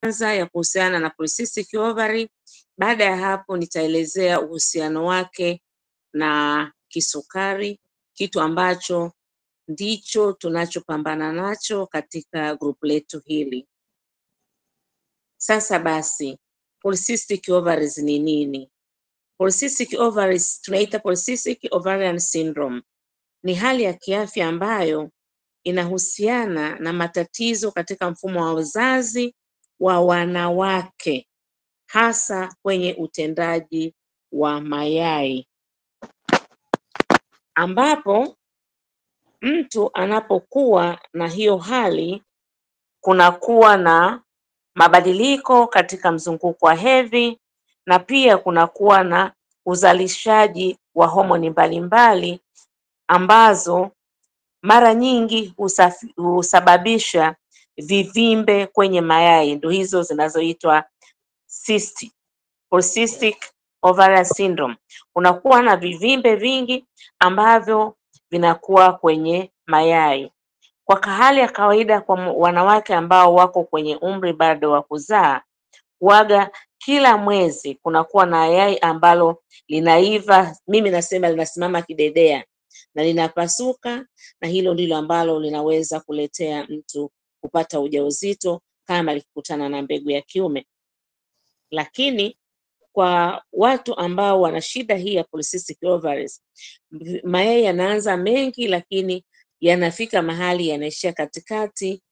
kwanza ya kuhusiana na polycystic ovary. Baada ya hapo nitaelezea uhusiano wake na kisukari, kitu ambacho ndicho tunachopambana nacho katika grupu letu hili. Sasa basi, polycystic ovaries ni nini? Polycystic ovaries tunaita polycystic ovarian syndrome. Ni hali ya kiafya ambayo inahusiana na matatizo katika mfumo wa uzazi wa wanawake, hasa kwenye utendaji wa mayai, ambapo mtu anapokuwa na hiyo hali kunakuwa na mabadiliko katika mzunguko wa hedhi, na pia kunakuwa na uzalishaji wa homoni mbalimbali ambazo mara nyingi husababisha vivimbe kwenye mayai, ndio hizo zinazoitwa cyst, polycystic ovarian syndrome. Kunakuwa na vivimbe vingi ambavyo vinakuwa kwenye mayai. Kwa hali ya kawaida kwa wanawake ambao wako kwenye umri bado wa kuzaa, huaga kila mwezi kunakuwa na yai ambalo linaiva, mimi nasema linasimama kidedea na linapasuka, na hilo ndilo ambalo linaweza kuletea mtu kupata ujauzito kama likikutana na mbegu ya kiume. Lakini kwa watu ambao wana shida hii ya polycystic ovaries, mayai yanaanza mengi, lakini yanafika mahali yanaishia katikati,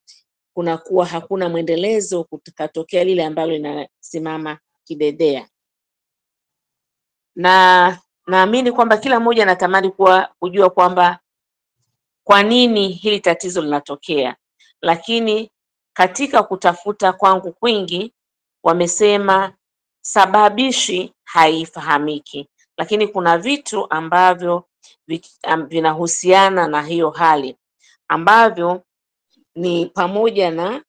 kunakuwa hakuna mwendelezo, kutokea lile ambalo linasimama kidedea. Na naamini kwamba kila mmoja anatamani kujua kwamba kwa nini hili tatizo linatokea, lakini katika kutafuta kwangu kwingi wamesema sababishi haifahamiki, lakini kuna vitu ambavyo vinahusiana na hiyo hali, ambavyo ni pamoja na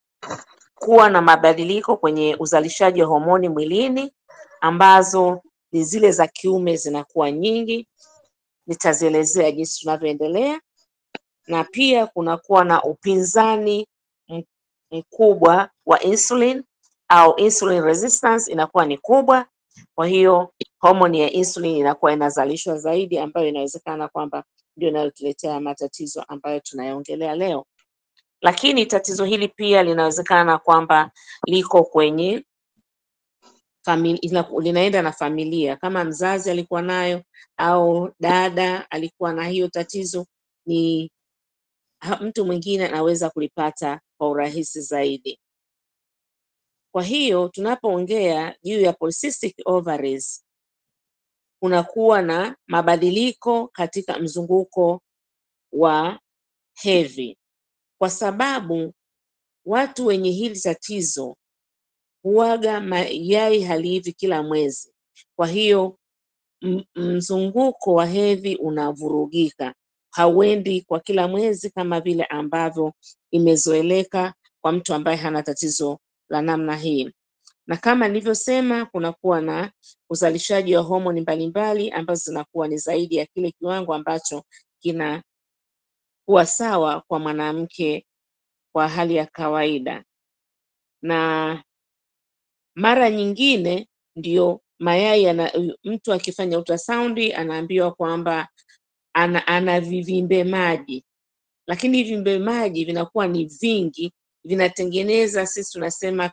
kuwa na mabadiliko kwenye uzalishaji wa homoni mwilini ambazo ni zile za kiume zinakuwa nyingi. Nitazielezea jinsi tunavyoendelea. Na pia kunakuwa na upinzani mkubwa wa insulin au insulin resistance inakuwa ni kubwa, kwa hiyo homoni ya insulin inakuwa inazalishwa zaidi, ambayo inawezekana kwamba ndio inayotuletea matatizo ambayo tunayaongelea leo. Lakini tatizo hili pia linawezekana kwamba liko kwenye linaenda na familia, kama mzazi alikuwa nayo au dada alikuwa na hiyo tatizo, ni mtu mwingine anaweza kulipata kwa urahisi zaidi. Kwa hiyo tunapoongea juu ya polycystic ovaries, kunakuwa na mabadiliko katika mzunguko wa hedhi, kwa sababu watu wenye hili tatizo huaga mayai haliivi kila mwezi. Kwa hiyo mzunguko wa hedhi unavurugika, hauendi kwa kila mwezi kama vile ambavyo imezoeleka kwa mtu ambaye hana tatizo la namna hii. Na kama nilivyosema, kunakuwa na uzalishaji wa homoni mbalimbali ambazo zinakuwa ni zaidi ya kile kiwango ambacho kinakuwa sawa kwa mwanamke kwa hali ya kawaida. Na mara nyingine ndio mayai mtu akifanya ultrasound anaambiwa kwamba ana vivimbe maji, lakini vivimbe maji vinakuwa ni vingi, vinatengeneza, sisi tunasema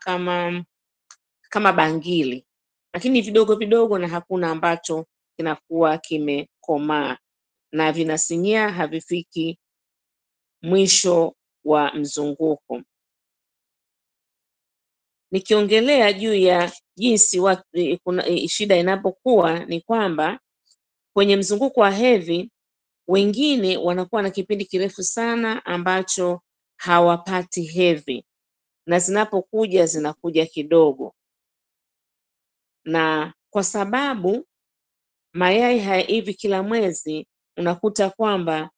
kama bangili, lakini vidogo vidogo na hakuna ambacho kinakuwa kimekomaa, na vinasinyaa, havifiki mwisho wa mzunguko. Nikiongelea juu ya jinsi shida inapokuwa, ni kwamba kwenye mzunguko wa hedhi wengine wanakuwa na kipindi kirefu sana ambacho hawapati hedhi, na zinapokuja zinakuja kidogo, na kwa sababu mayai haivi kila mwezi, unakuta kwamba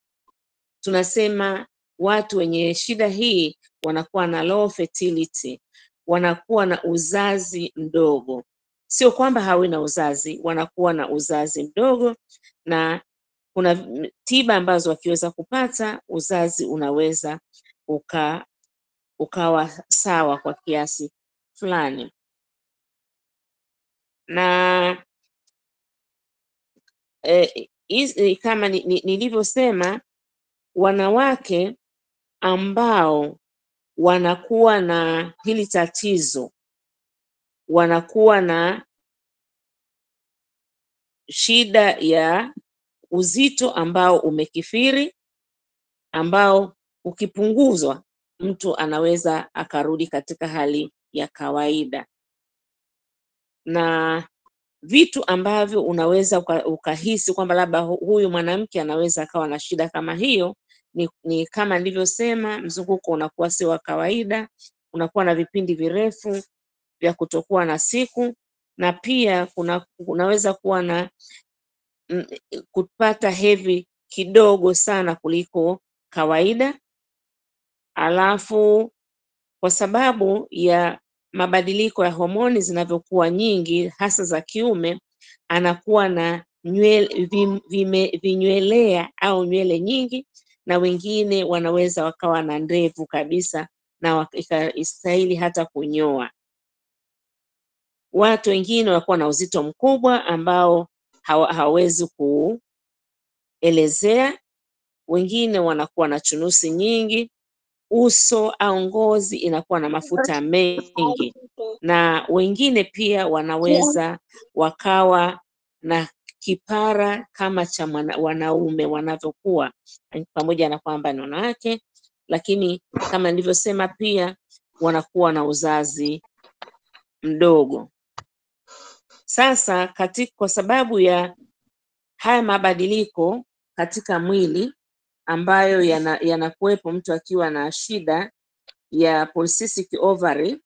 tunasema watu wenye shida hii wanakuwa na low fertility, wanakuwa na uzazi mdogo. Sio kwamba hawana uzazi, wanakuwa na uzazi mdogo, na kuna tiba ambazo wakiweza kupata, uzazi unaweza ukawa sawa kwa kiasi fulani. Na kama nilivyosema, wanawake ambao wanakuwa na hili tatizo wanakuwa na shida ya uzito ambao umekithiri, ambao ukipunguzwa mtu anaweza akarudi katika hali ya kawaida. Na vitu ambavyo unaweza ukahisi kwamba labda huyu mwanamke anaweza akawa na shida kama hiyo ni kama nilivyosema, mzunguko unakuwa sio wa kawaida, unakuwa na vipindi virefu vya kutokuwa na siku, na pia unaweza kuwa na kupata hedhi kidogo sana kuliko kawaida. Alafu kwa sababu ya mabadiliko ya homoni zinavyokuwa nyingi, hasa za kiume, anakuwa na vinywelea au nywele nyingi, na wengine wanaweza wakawa na ndevu kabisa na ikastahili hata kunyoa. Watu wengine wanakuwa na uzito mkubwa ambao hawawezi kuelezea. Wengine wanakuwa na chunusi nyingi, uso au ngozi inakuwa na mafuta mengi, na wengine pia wanaweza wakawa na kipara kama cha wanaume wanavyokuwa, pamoja na kwamba ni wanawake, lakini kama nilivyosema pia wanakuwa na uzazi mdogo. Sasa kwa sababu ya haya mabadiliko katika mwili ambayo yanakuwepo mtu akiwa na shida ya polycystic ovary,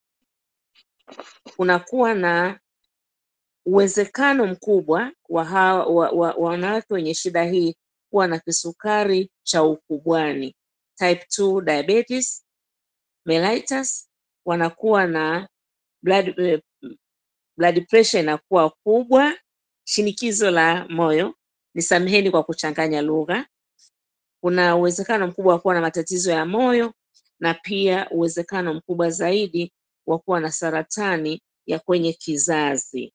kunakuwa na uwezekano mkubwa wa wanawake wenye shida hii kuwa na kisukari cha ukubwani, type 2 diabetes mellitus, wanakuwa na blood pressure inakuwa kubwa, shinikizo la moyo, nisameheni kwa kuchanganya lugha. Kuna uwezekano mkubwa wa kuwa na matatizo ya moyo, na pia uwezekano mkubwa zaidi wa kuwa na saratani ya kwenye kizazi.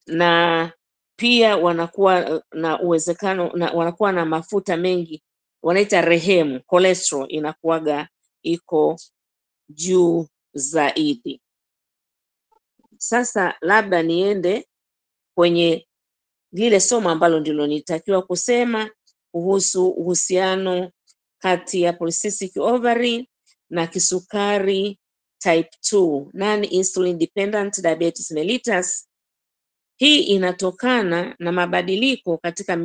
Na pia wanakuwa na uwezekano wanakuwa na mafuta mengi, wanaita rehemu, cholesterol inakuwaga iko juu zaidi. Sasa labda niende kwenye lile somo ambalo ndilo nitakiwa kusema kuhusu uhusiano kati ya polycystic ovary na kisukari type 2, non-insulin dependent diabetes mellitus. Hii inatokana na mabadiliko katika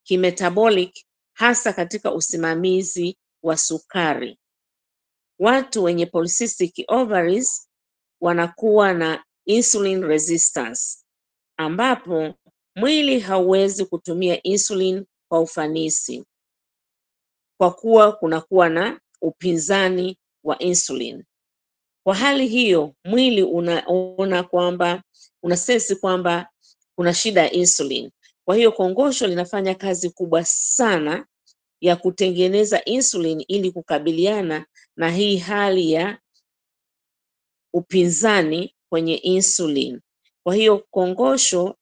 kimetabolic, hasa katika usimamizi wa sukari. Watu wenye polycystic ovaries wanakuwa na insulin resistance, ambapo mwili hauwezi kutumia insulin kwa ufanisi kwa kuwa kunakuwa na upinzani wa insulin. Kwa hali hiyo, mwili unaona kwamba unasensi kwamba kuna shida ya insulin. Kwa hiyo kongosho linafanya kazi kubwa sana ya kutengeneza insulin ili kukabiliana na hii hali ya upinzani kwenye insulin. Kwa hiyo kongosho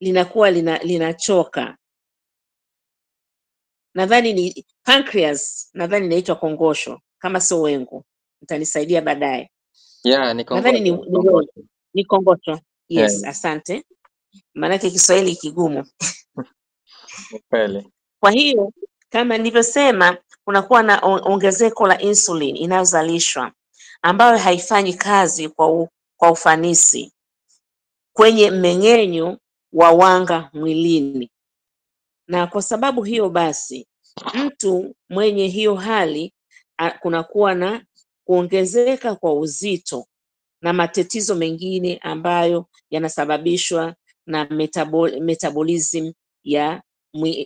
linakuwa linachoka. Nadhani ni pancreas, nadhani inaitwa kongosho kama sio wengu, mtanisaidia baadaye. Yeah, ni kongosho. Nadhani ni kongosho. Yes, yeah. Asante. Maanake Kiswahili kigumu. Kweli. Kwa hiyo kama nilivyosema, kunakuwa na ongezeko la insulin inayozalishwa ambayo haifanyi kazi kwa ufanisi kwenye mmeng'enyo wa wanga mwilini. Na kwa sababu hiyo basi, mtu mwenye hiyo hali kunakuwa na kuongezeka kwa uzito na matatizo mengine ambayo yanasababishwa na metabolism ya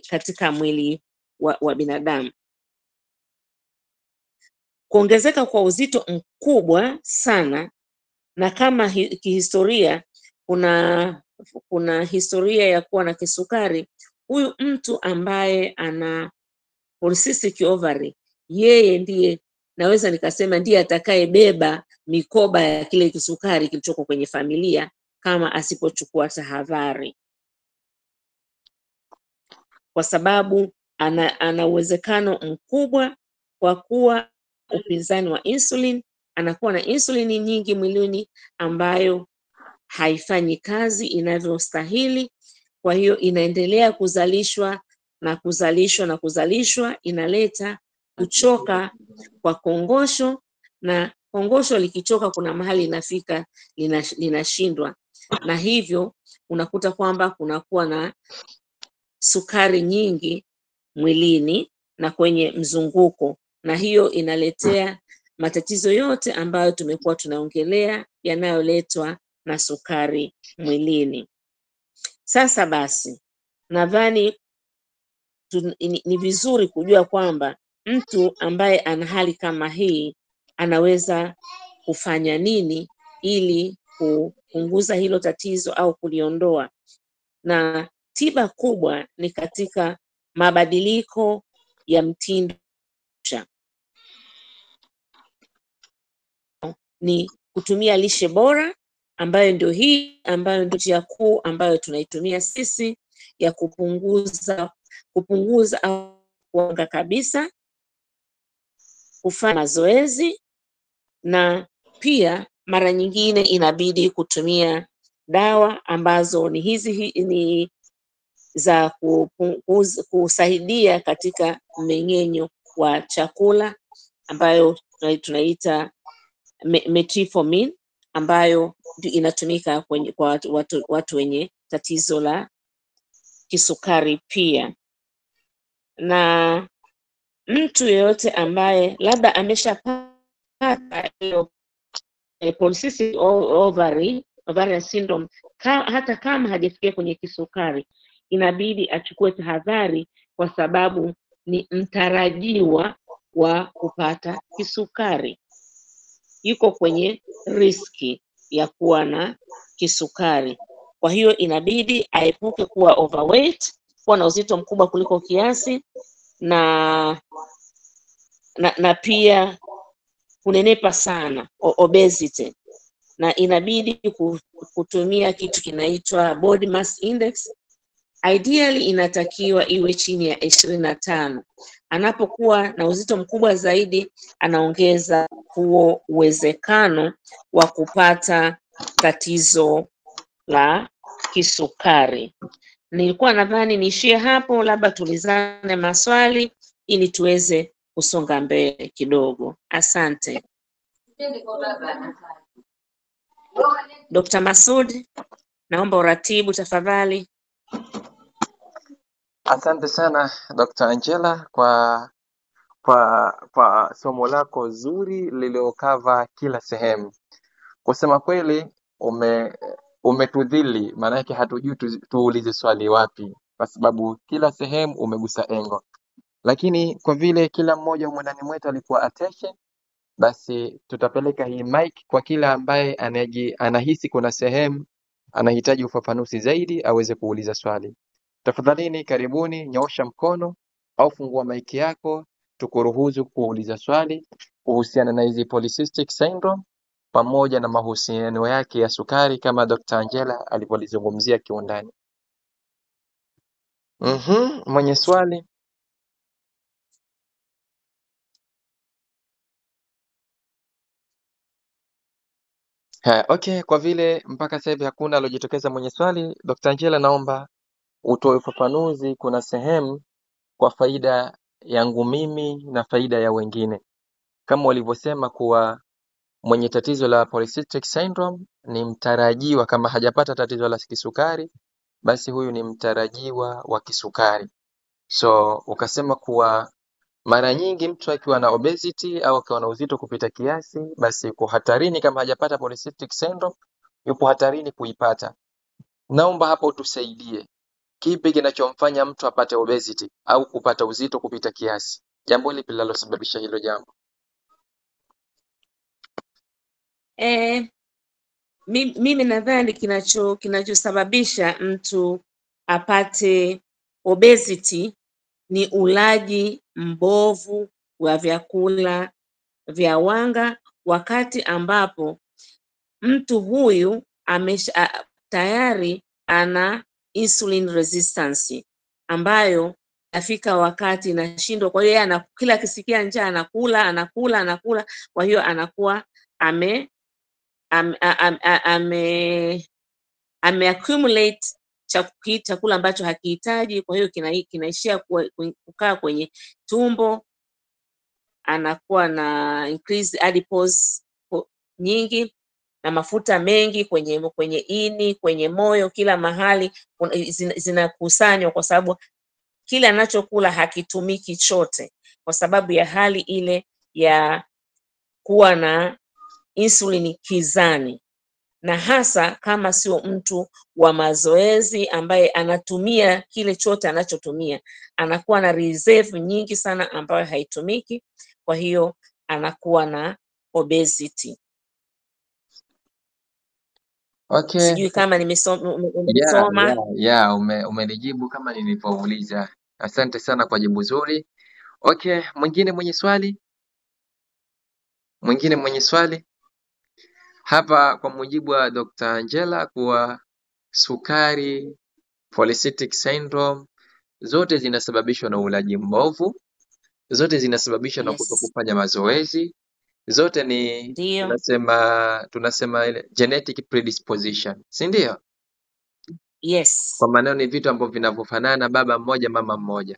katika mwili wa binadamu. Kuongezeka kwa uzito mkubwa sana, na kama kihistoria kuna historia ya kuwa na kisukari, huyu mtu ambaye polycystic ovary, yeye ndiye naweza nikasema ndiye atakayebeba mikoba ya kile kisukari kilichoko kwenye familia kama asipochukua tahadhari, kwa sababu ana uwezekano mkubwa kwa kuwa upinzani wa insulin, anakuwa na insulini nyingi mwilini ambayo haifanyi kazi inavyostahili. Kwa hiyo inaendelea kuzalishwa na kuzalishwa na kuzalishwa, inaleta kuchoka kwa kongosho, na kongosho likichoka kuna mahali inafika linashindwa, na hivyo unakuta kwamba kunakuwa na sukari nyingi mwilini na kwenye mzunguko, na hiyo inaletea matatizo yote ambayo tumekuwa tunaongelea yanayoletwa na sukari mwilini. Sasa basi, nadhani ni vizuri kujua kwamba mtu ambaye ana hali kama hii anaweza kufanya nini ili kupunguza hilo tatizo au kuliondoa, na tiba kubwa ni katika mabadiliko ya mtindo, ni kutumia lishe bora ambayo ndio hii ambayo ndio njia kuu ambayo tunaitumia sisi ya kupunguza au kuonga kabisa, kufanya mazoezi, na pia mara nyingine inabidi kutumia dawa ambazo ni hizi ni za kusaidia katika mmeng'enyo wa chakula ambayo tunaita metformin, ambayo inatumika kwa watu wenye tatizo la kisukari pia. Na mtu yeyote ambaye labda ameshapata hiyo polycystic ovarian syndrome, hata kama hajafikia kwenye kisukari, inabidi achukue tahadhari, kwa sababu ni mtarajiwa wa kupata kisukari, yuko kwenye riski ya kuwa na kisukari. Kwa hiyo inabidi aepuke kuwa overweight, kuwa na uzito mkubwa kuliko kiasi, na pia kunenepa sana, obesity, na inabidi kutumia kitu kinaitwa body mass index. Ideally inatakiwa iwe chini ya 25. Anapokuwa na uzito mkubwa zaidi, anaongeza huo uwezekano wa kupata tatizo la kisukari. Nilikuwa nadhani niishie hapo, labda tulizane maswali ili tuweze kusonga mbele kidogo. Asante. Dr. Masoud, naomba uratibu tafadhali. Asante sana Dr. Angela kwa somo lako zuri lililokava kila sehemu. Kusema kweli umetudhili, maana yake hatujui tuulize swali wapi, kwa sababu kila sehemu umegusa engo. Lakini kwa vile kila mmoja mwandani mwetu alikuwa attention, basi tutapeleka hii mic kwa kila ambaye anahisi kuna sehemu anahitaji ufafanuzi zaidi aweze kuuliza swali. Tafadhalini, karibuni, nyoosha mkono au fungua mic yako tukuruhusu kuuliza swali kuhusiana na hizi polycystic syndrome pamoja na mahusiano yake ya sukari kama Dr. Angela alivyolizungumzia kiundani. Mwenye swali? Okay, kwa vile mpaka sasa hivi hakuna alojitokeza mwenye swali, Dr. Angela, naomba utoe ufafanuzi kuna sehemu kwa faida yangu mimi na faida ya wengine. Kama walivyosema kuwa mwenye tatizo la polycystic syndrome ni mtarajiwa, kama hajapata tatizo la kisukari, basi huyu ni mtarajiwa wa kisukari. So ukasema kuwa mara nyingi mtu akiwa na obesity au akiwa na uzito kupita kiasi, basi yuko hatarini, kama hajapata polycystic syndrome yupo hatarini kuipata. Naomba hapo utusaidie, kipi kinachomfanya mtu apate obesity au kupata uzito kupita kiasi? Jambo lipi linalosababisha hilo jambo? Mimi nadhani kinachosababisha mtu apate obesity ni ulaji mbovu wa vyakula vya wanga, wakati ambapo mtu huyu tayari ana insulin resistance ambayo afika wakati inashindwa. Kwa hiyo yeye kila akisikia njaa anakula. Kwa hiyo anakuwa ame accumulate chakula ambacho hakihitaji. Kwa hiyo kinaishia kukaa kwenye tumbo, anakuwa na increased adipose nyingi na mafuta mengi kwenye ini, kwenye moyo, kila mahali zinakusanywa, kwa sababu kile anachokula hakitumiki chote, kwa sababu ya hali ile ya kuwa na insulini kizani, na hasa kama sio mtu wa mazoezi ambaye anatumia kile chote anachotumia, anakuwa na reserve nyingi sana ambayo haitumiki. Kwa hiyo anakuwa na obesity. Okay. Sijui kama umesoma. Umenijibu kama nilivyouliza. Asante sana kwa jibu zuri. Okay, mwingine mwenye swali? Hapa kwa mujibu wa Dr. Angela kuwa sukari, polycystic syndrome zote zinasababishwa na ulaji mbovu, zote zinasababishwa na kutokufanya mazoezi, zote ni tunasema ile genetic predisposition, si ndio? Yes. Kwa maana ni vitu ambavyo vinavyofanana, baba mmoja mama mmoja.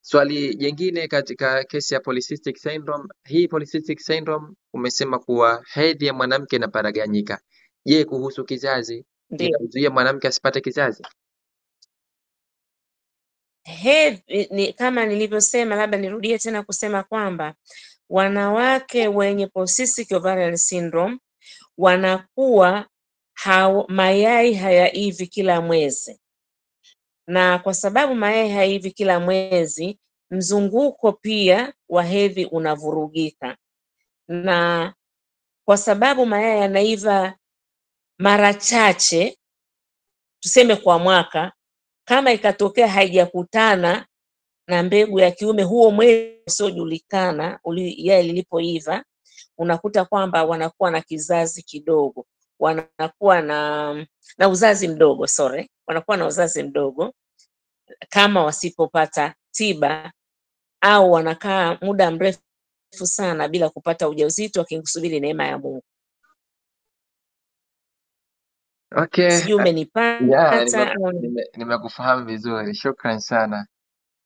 Swali jingine katika kesi ya polycystic syndrome, hii polycystic syndrome umesema kuwa hedhi ya mwanamke inaparaganyika. Je, kuhusu kizazi inazuia mwanamke asipate kizazi? Hedhi kama nilivyosema, labda nirudie tena kusema kwamba wanawake wenye polycystic ovarian syndrome wanakuwa mayai hayaivi kila mwezi, na kwa sababu mayai haivi kila mwezi, mzunguko pia wa hedhi unavurugika, na kwa sababu mayai yanaiva mara chache, tuseme kwa mwaka, kama ikatokea haijakutana na mbegu ya kiume huo mwezi usiojulikana yai lilipoiva, unakuta kwamba wanakuwa na kizazi kidogo, wanakuwa na uzazi mdogo, wanakuwa na uzazi mdogo kama wasipopata tiba, au wanakaa muda mrefu sana bila kupata ujauzito wakisubiri neema ya Mungu. Okay. Sijui umenipata? Nimekufahamu vizuri. Shukran sana.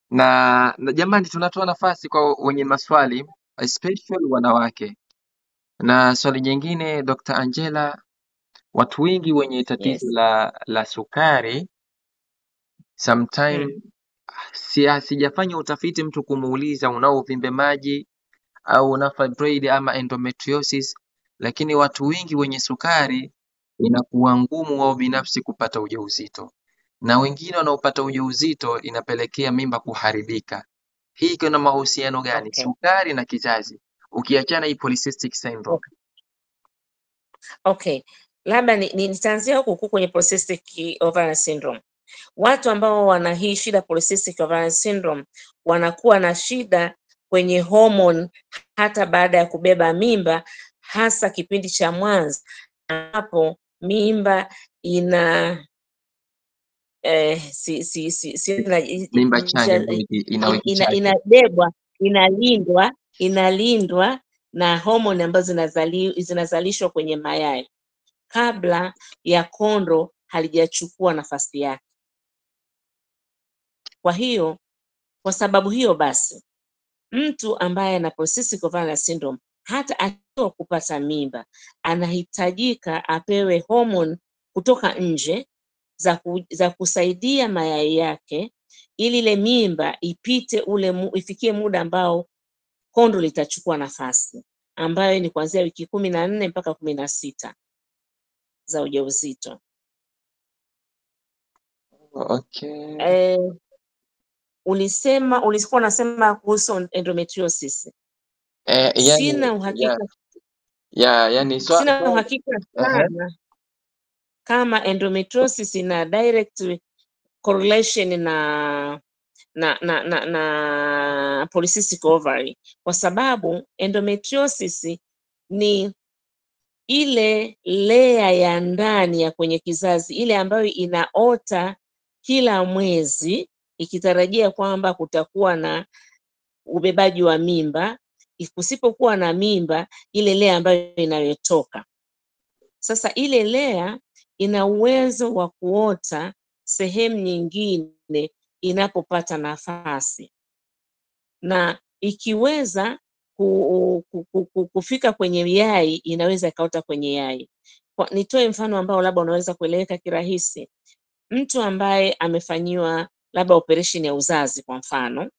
Na jamani, tunatoa nafasi kwa wenye maswali, especially wanawake. Na swali jingine, Dr. Angela, watu wengi wenye tatizo la sukari sometime sijafanya utafiti mtu kumuuliza unao uvimbe maji au una fibroid ama endometriosis, lakini watu wengi wenye sukari inakuwa ngumu wao binafsi kupata ujauzito, na wengine wanaopata ujauzito inapelekea mimba kuharibika. Hii iko na mahusiano gani? Sukari na kizazi, ukiachana hii polycystic syndrome. Okay, labda nitaanzia huku kwenye polycystic ovarian syndrome. Watu ambao wana hii shida polycystic ovarian syndrome wanakuwa na shida kwenye hormone hata baada ya kubeba mimba, hasa kipindi cha mwanzo ambapo mimba inabebwa, inalindwa na homoni ambazo zinazalishwa kwenye mayai kabla ya kondo halijachukua nafasi yake. Kwa hiyo, kwa sababu hiyo basi, mtu ambaye ana polycystic ovarian syndrome hata akiwa kupata mimba anahitajika apewe homoni kutoka nje za kusaidia mayai yake ili ile mimba ifikie muda ambao kondo litachukua nafasi, ambayo ni kuanzia wiki 14 mpaka 16 za ujauzito. Okay. Ulikuwa unasema kuhusu endometriosis. Sina uhakika. Sina uhakika sana kama endometriosis ina direct correlation na polycystic ovary, kwa sababu endometriosis ni ile layer ya ndani ya kwenye kizazi, ile ambayo inaota kila mwezi ikitarajia kwamba kutakuwa na ubebaji wa mimba. Kusipokuwa na mimba, ile layer ambayo inayotoka sasa, ile layer ina uwezo wa kuota sehemu nyingine inapopata nafasi, na ikiweza kufika kwenye yai inaweza ikaota kwenye yai. Nitoe mfano ambao labda unaweza kueleweka kirahisi. Mtu ambaye amefanyiwa labda operation ya uzazi kwa mfano,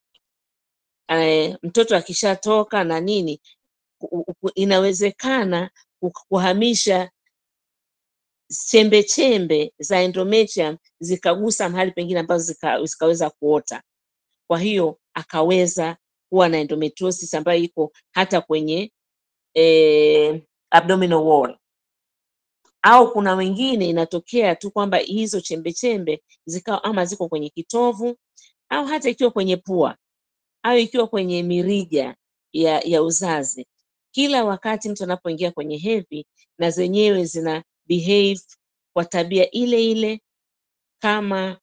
mtoto akishatoka na nini, inawezekana kuhamisha chembe chembe za endometrium zikagusa mahali pengine ambazo zikaweza kuota. Kwa hiyo akaweza kuwa na endometriosis ambayo iko hata kwenye abdominal wall. Au kuna wengine inatokea tu kwamba hizo chembe chembe zikawa ama ziko kwenye kitovu, au hata ikiwa kwenye pua, au ikiwa kwenye mirija ya uzazi. Kila wakati mtu anapoingia kwenye hedhi, na zenyewe zina behave kwa tabia ile ile kama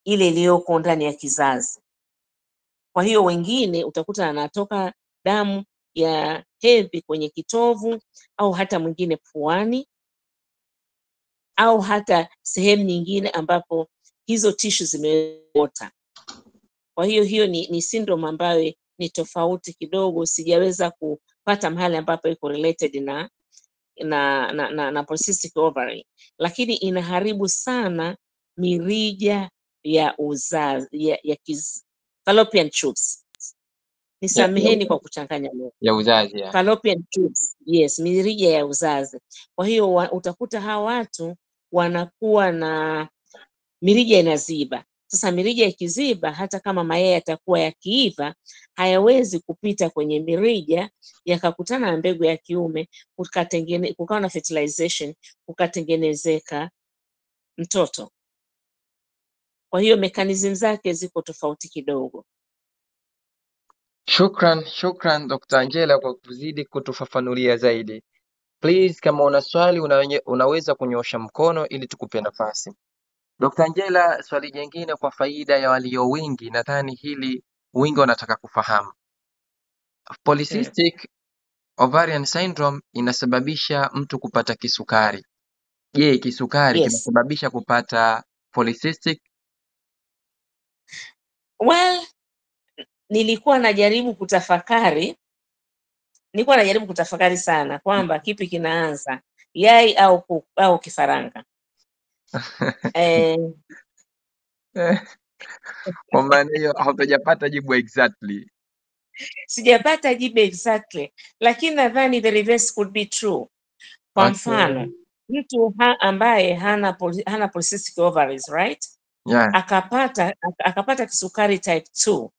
ile iliyoko ndani ya kizazi. Kwa hiyo wengine utakuta anatoka damu ya hedhi kwenye kitovu, au hata mwingine puani, au hata sehemu nyingine ambapo hizo tishu zimeota. Kwa hiyo hiyo ni syndrome ambayo ni tofauti kidogo, sijaweza kupata mahali ambapo iko related na polycystic ovary, lakini inaharibu sana mirija ya uzazi ya fallopian tubes. Nisameheni kwa kuchanganya lugha. Ya uzazi ya. Fallopian tubes, yes, mirija ya uzazi. Kwa hiyo utakuta hawa watu wanakuwa na mirija inaziba. Sasa mirija ikiziba, hata kama mayai yatakuwa yakiiva, hayawezi kupita kwenye mirija yakakutana na mbegu ya kiume, kukawa na fertilization, kukatengenezeka mtoto. Kwa hiyo mechanism zake ziko tofauti kidogo. Shukran Dr. Angela kwa kuzidi kutufafanulia zaidi. Please, kama una swali unaweza kunyosha mkono ili tukupe nafasi. Dr. Angela, swali jingine kwa faida ya walio wengi, nadhani hili wengi wanataka kufahamu. Polycystic ovarian syndrome inasababisha mtu kupata kisukari. Je, kisukari kinasababisha kupata polycystic? Well, nilikuwa najaribu kutafakari sana kwamba kipi kinaanza, yai au kifaranga. Kwa maana hiyo haujapata jibu exactly. Sijapata jibu exactly, lakini nadhani the reverse could be true. Kwa mfano, mtu ambaye hana polycystic ovaries, right? Yeah. Akapata kisukari type 2,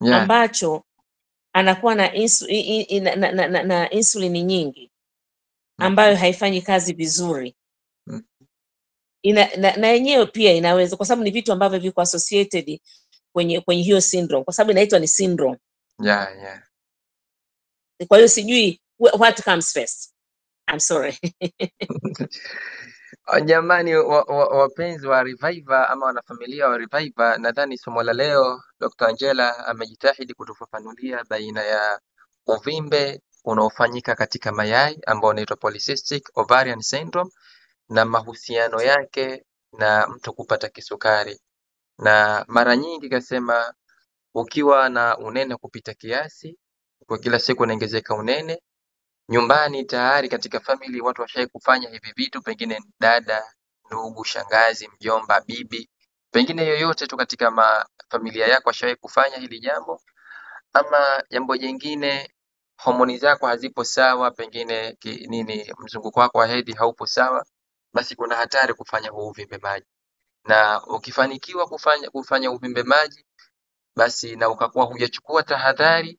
yeah, ambacho anakuwa na insulini nyingi ambayo haifanyi kazi vizuri. Na yenyewe pia inaweza, kwa sababu ni vitu ambavyo viko associated kwenye hiyo syndrome, kwa sababu inaitwa ni syndrome. Yeah. Kwa hiyo sijui what comes first. I'm sorry. Jamani, wapenzi wa Reviver ama wanafamilia wa Reviver, nadhani somo la leo Dr. Angela amejitahidi kutufafanulia baina ya uvimbe unaofanyika katika mayai ambao unaitwa polycystic ovarian syndrome na mahusiano yake na mtu kupata kisukari. Na mara nyingi kasema ukiwa na unene kupita kiasi, kwa kila siku unaongezeka unene, nyumbani tayari katika family watu washai kufanya hivi vitu, pengine dada, ndugu, shangazi, mjomba, bibi, pengine yoyote tu katika familia yako washai kufanya hili jambo. Ama jambo jingine, homoni zako hazipo sawa, pengine mzunguko wako wa hedhi haupo sawa, basi kuna hatari kufanya uvimbe maji. Na ukifanikiwa kufanya uvimbe maji, basi na ukakuwa hujachukua tahadhari,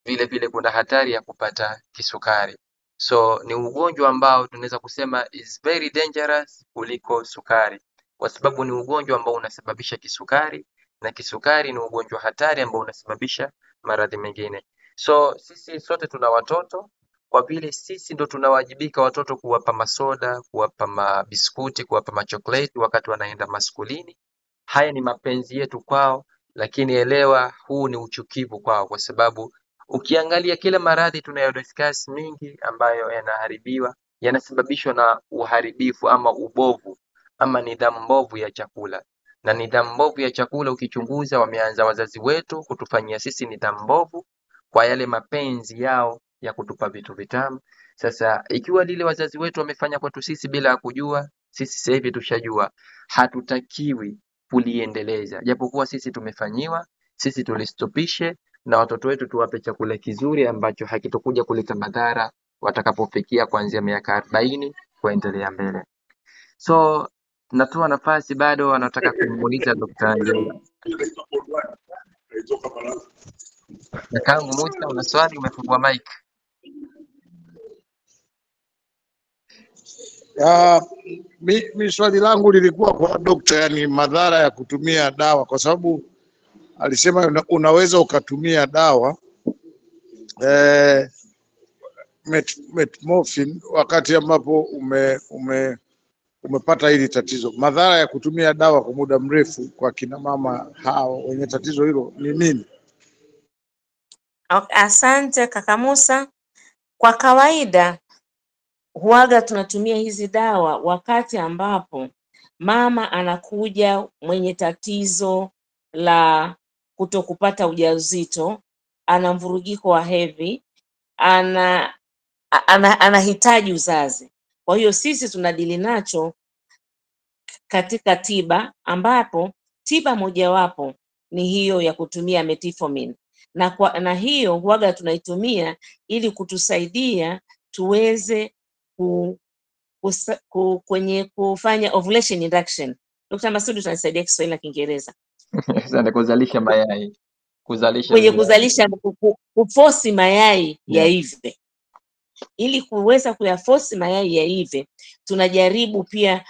vile vile kuna hatari ya kupata kisukari. So ni ugonjwa ambao tunaweza kusema is very dangerous kuliko sukari, kwa sababu ni ugonjwa ambao unasababisha kisukari na kisukari ni ugonjwa hatari ambao unasababisha maradhi mengine. So sisi sote tuna watoto, kwa vile sisi ndo tunawajibika watoto kuwapa masoda, kuwapa mabiskuti, kuwapa machokoleti wakati wanaenda maskulini. Haya ni mapenzi yetu kwao, lakini elewa huu ni uchukivu kwao, kwa sababu ukiangalia kila maradhi tunayodiscuss mingi ambayo yanaharibiwa yanasababishwa na uharibifu ama ubovu ama nidhamu mbovu ya chakula. Na nidhamu mbovu ya chakula ukichunguza, wameanza wazazi wetu kutufanyia sisi nidhamu mbovu kwa yale mapenzi yao ya kutupa vitu vitamu. Sasa ikiwa lile wazazi wetu wamefanya kwetu sisi bila ya kujua, sisi sasa hivi tushajua, hatutakiwi kuliendeleza. Japokuwa sisi tumefanyiwa, sisi tulistopishe, na watoto wetu tuwape chakula kizuri ambacho hakitokuja kuleta madhara watakapofikia kuanzia miaka 40 kuendelea mbele. So natoa nafasi, bado wanataka kumuuliza Dr. Angela. Kakangu Musa, una swali, umefungua mic. Mi swali langu lilikuwa kwa dokta, yani madhara ya kutumia dawa, kwa sababu alisema unaweza ukatumia dawa metformin wakati ambapo umepata hili tatizo. Madhara ya kutumia dawa kwa muda mrefu kwa kina mama hao wenye tatizo hilo ni nini? Asante kaka Musa. Kwa kawaida huaga tunatumia hizi dawa wakati ambapo mama anakuja mwenye tatizo la kutokupata ujauzito, ana mvurugiko wa hedhi, anahitaji uzazi. Kwa hiyo sisi tunadili nacho katika tiba, ambapo tiba mojawapo ni hiyo ya kutumia metformin, na hiyo huaga tunaitumia ili kutusaidia tuweze kwenye kufanya ovulation induction. Dr. Masudi, tunasaidia Kiswahili na Kiingereza. Asante. Kuzalisha mayai, kwenye kuzalisha, kuforce mayai yaive. Ili kuweza kuyaforce mayai yaive, tunajaribu pia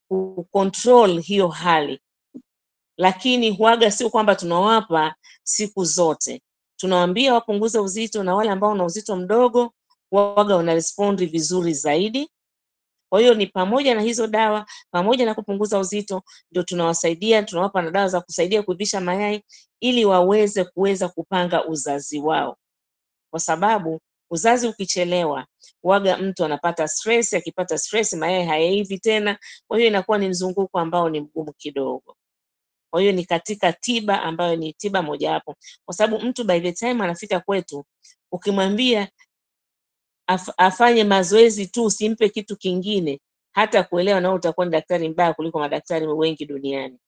kucontrol hiyo hali, lakini huaga sio kwamba tunawapa siku zote. Tunawaambia wapunguze uzito, na wale ambao wana uzito mdogo huaga wana respond vizuri zaidi. Kwa hiyo ni pamoja na hizo dawa, pamoja na kupunguza uzito, ndio tunawasaidia, tunawapa na dawa za kusaidia kuivisha mayai ili kuweza kupanga uzazi wao, kwa sababu uzazi ukichelewa huaga mtu anapata stress. Akipata stress, mayai hayaivi tena, kwa hiyo inakuwa ni mzunguko ambao ni mgumu kidogo. Kwa hiyo ni katika tiba ambayo ni tiba mojawapo, kwa sababu mtu by the time anafika kwetu, ukimwambia afanye mazoezi tu, usimpe kitu kingine, hata kuelewa, nao utakuwa ni daktari mbaya kuliko madaktari wengi duniani.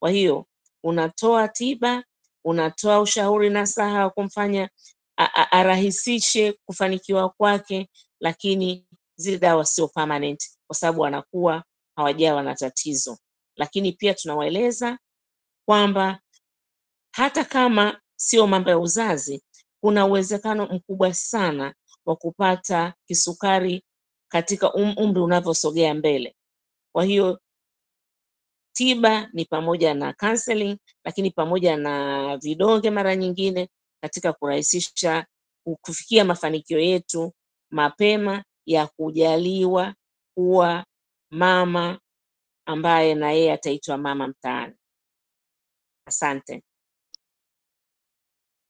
Kwa hiyo unatoa tiba, unatoa ushauri na saha wa kumfanya arahisishe kufanikiwa kwake, lakini zile dawa sio permanent, kwa sababu wanakuwa hawajawa na tatizo. Lakini pia tunawaeleza kwamba hata kama sio mambo ya uzazi, kuna uwezekano mkubwa sana wa kupata kisukari katika umri unavyosogea mbele. Kwa hiyo tiba ni pamoja na counseling, lakini pamoja na vidonge mara nyingine, katika kurahisisha kufikia mafanikio yetu mapema ya kujaliwa kuwa mama ambaye na yeye ataitwa mama mtaani. Asante.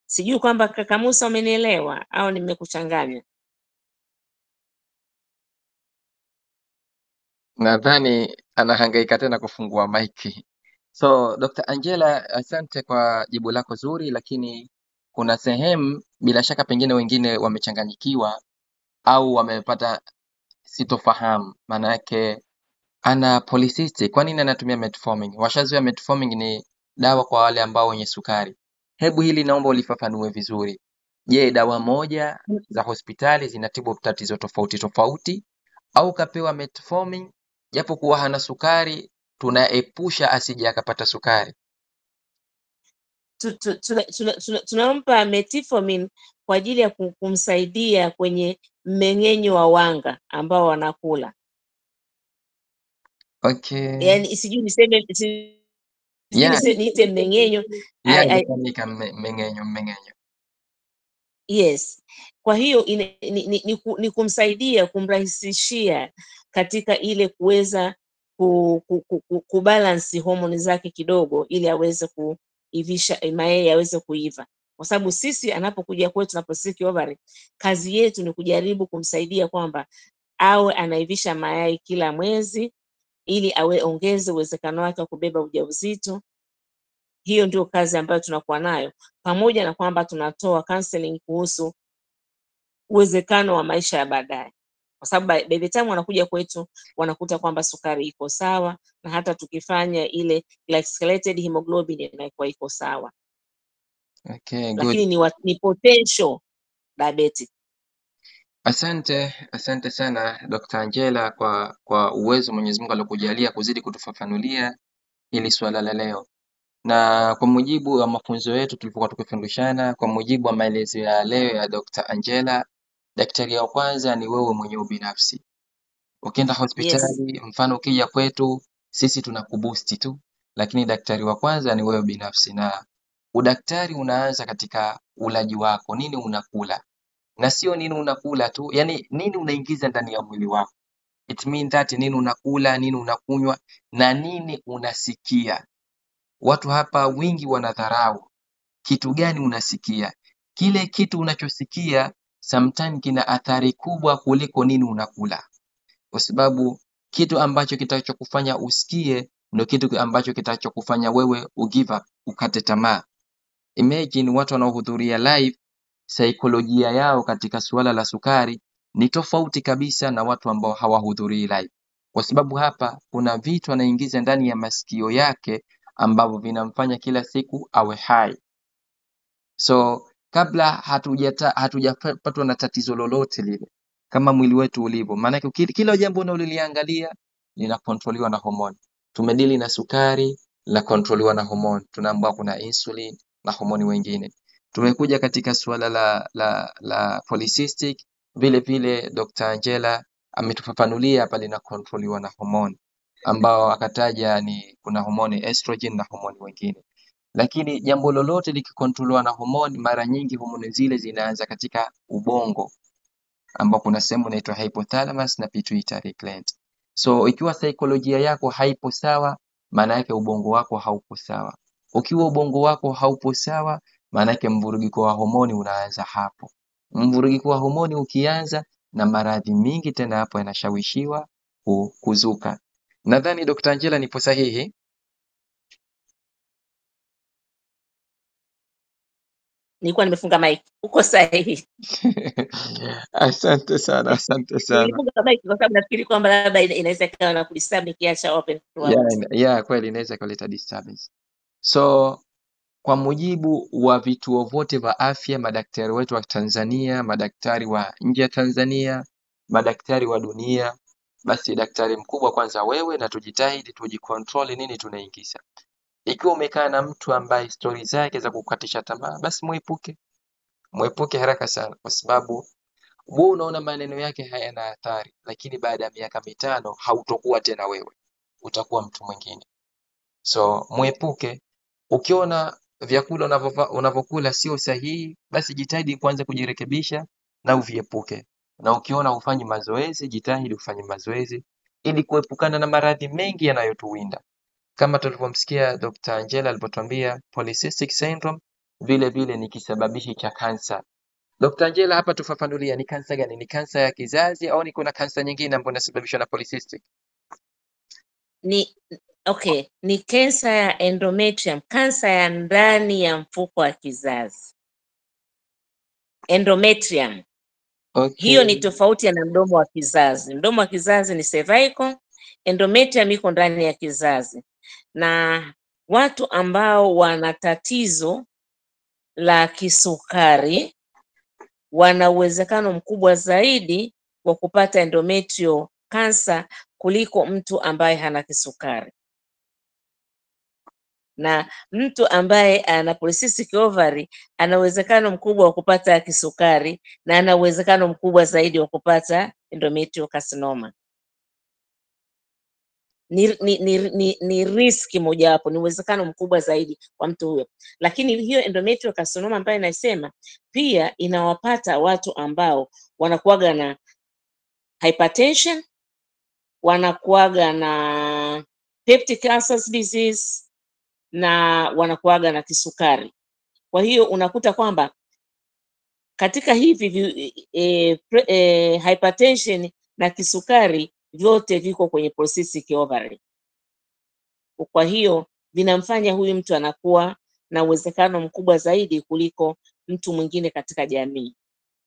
Sijui kwamba kaka Musa umenielewa au nimekuchanganya. Nadhani anahangaika tena kufungua maiki. So Dr. Angela, asante kwa jibu lako zuri, lakini kuna sehemu bila shaka pengine wengine wamechanganyikiwa au wamepata sitofahamu. Maana yake ana polycystic, kwa nini anatumia metformin? Washazoea metformin ni dawa kwa wale ambao wenye sukari. Hebu hili naomba ulifafanue vizuri. Je, dawa moja za hospitali zinatibu tatizo tofauti tofauti, au kapewa metformin japo kuwa hana sukari, tunaepusha asije akapata sukari? Tunampa metformin kwa ajili ya kumsaidia kwenye mmeng'enyo wa wanga ambao wanakula. Okay. Yaani sijui niseme Yeah, niite mmeng'enyo. yeah, I- inafanyika mmeng'enyo. Yes. Kwa hiyo ni kumsaidia, kumrahisishia katika ile kuweza kubalance homoni zake kidogo, ili aweze kuivisha mayai yaweze kuiva, kwa sababu sisi anapokuja kwetu na polycystic ovary, kazi yetu ni kujaribu kumsaidia kwamba awe anaivisha mayai kila mwezi, ili ongeze uwezekano wake wa kubeba ujauzito. Hiyo ndio kazi ambayo tunakuwa nayo, pamoja na kwamba tunatoa counseling kuhusu uwezekano wa maisha ya baadaye, kwa sababu by the time wanakuja kwetu wanakuta kwamba sukari iko sawa, na hata tukifanya ile glycosylated hemoglobin inakuwa iko sawa, Okay, good. lakini ni potential diabetic. Asante sana Dr. Angela kwa uwezo Mwenyezi Mungu aliokujalia kuzidi kutufafanulia hili swala la leo. Na kwa mujibu wa mafunzo yetu tulipokuwa tukifundishana, kwa mujibu wa maelezo ya leo ya Dr. Angela, daktari wa kwanza ni wewe mwenyewe binafsi. Ukienda Yes. hospitali, mfano ukija kwetu, sisi tunakubusti tu, lakini daktari wa kwanza ni wewe binafsi, na udaktari unaanza katika ulaji wako, nini unakula. Na sio nini unakula tu, yani nini unaingiza ndani ya mwili wako. It means that nini unakula, nini unakunywa, na nini unasikia. Watu hapa wingi wanadharau kitu gani unasikia. Kile kitu unachosikia sometimes kina athari kubwa kuliko nini unakula, kwa sababu kitu ambacho kitachokufanya usikie ndio kitu ambacho kitachokufanya wewe ugive up, ukate tamaa. Imagine watu wanaohudhuria live, saikolojia yao katika suala la sukari ni tofauti kabisa na watu ambao hawahudhurii live, kwa sababu hapa kuna vitu anaingiza ndani ya masikio yake ambavyo vinamfanya kila siku awe hai. So kabla hatujapatwa na tatizo lolote lile, kama mwili wetu ulivyo, maana kila jambo unaloliangalia linakontroliwa na homoni. Tumedili na sukari, linakontroliwa na homoni. Tunaambiwa kuna insulin na homoni wengine. Tumekuja katika suala la polycystic, vile vile Dr. Angela ametufafanulia hapa linakontroliwa na homoni, ambao akataja ni kuna homoni estrogen na homoni wengine. Lakini jambo lolote likikontroliwa na homoni, mara nyingi homoni zile zinaanza katika ubongo, ambao kuna sehemu inaitwa hypothalamus na pituitary gland. So ikiwa saikolojia yako haipo sawa, maana yake ubongo wako haupo sawa. Ukiwa ubongo wako haupo sawa, maana yake mvurugiko wa homoni unaanza hapo. Mvurugiko wa homoni ukianza, na maradhi mingi tena hapo yanashawishiwa kuzuka. Nadhani Dr. Angela nipo sahihi? Nilikuwa nimefunga mic. Uko sahihi. Asante sana. Nilifunga mic kwa sababu nafikiri kwamba labda inaweza ikawa na kudisturb nikiacha open throughout. Yeah, kweli inaweza kuleta disturbance. So kwa mujibu wa vituo vyote vya afya, madaktari wetu wa Tanzania, madaktari wa nje ya Tanzania, madaktari wa dunia, basi daktari mkubwa kwanza wewe, na tujitahidi tujikontrol nini tunaingiza. Ikiwa umekaa na mtu ambaye stori zake za kukatisha tamaa, basi muepuke haraka sana, kwa sababu wewe unaona maneno yake hayana athari, lakini baada ya miaka 5 hautokuwa tena wewe, utakuwa mtu mwingine. So muepuke. Ukiona vyakula unavyokula sio sahihi, basi jitahidi kwanza kujirekebisha na uviepuke. Na ukiona ufanyi mazoezi, jitahidi ufanye mazoezi ili kuepukana na maradhi mengi yanayotuwinda. Kama tulivyomsikia Dr. Angela alipotuambia polycystic syndrome vile vile ni kisababishi cha kansa. Dr. Angela, hapa tufafanulia ni kansa gani? Ni kansa ya kizazi au ni kuna kansa nyingine ambayo inasababishwa na polycystic? Ni kansa ya endometrium, kansa ya ndani ya mfuko wa kizazi. Endometrium. Okay. Hiyo ni tofauti na mdomo wa kizazi. Mdomo wa kizazi ni cervical, endometrium iko ndani ya kizazi. Na watu ambao wana tatizo la kisukari wana uwezekano mkubwa zaidi wa kupata endometrial cancer kuliko mtu ambaye hana kisukari. Na mtu ambaye ana polycystic ovary ana uwezekano mkubwa wa kupata kisukari na ana uwezekano mkubwa zaidi wa kupata endometrial carcinoma. ni riski mojawapo, ni uwezekano mkubwa zaidi kwa mtu huyo. Lakini hiyo endometrial carcinoma ambayo inasema pia inawapata watu ambao wanakuwaga na hypertension, wanakuwaga na peptic ulcers disease na wanakuwaga na kisukari. Kwa hiyo unakuta kwamba katika hivi hypertension na kisukari vyote viko kwenye polycystic ovary. Kwa hiyo vinamfanya huyu mtu anakuwa na uwezekano mkubwa zaidi kuliko mtu mwingine katika jamii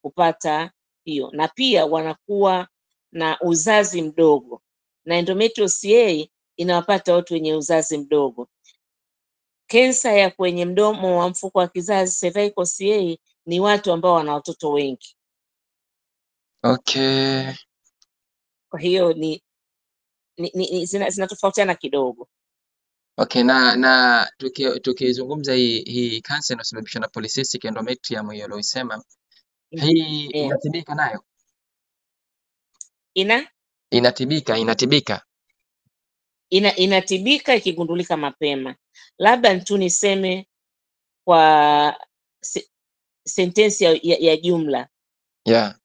kupata hiyo, na pia wanakuwa na uzazi mdogo, na endometrial CA inawapata watu wenye uzazi mdogo. Kensa ya kwenye mdomo wa mfuko wa kizazi cervical CA ni watu ambao wana watoto wengi. Okay. Kwa hiyo zinatofautiana kidogo. Okay, na tukizungumza hii cancer inasababishwa na polycystic endometrium hiyo uliosema, hii inatibika nayo? Inatibika ikigundulika mapema. Labda tu niseme kwa sentensi ya jumla. Yeah.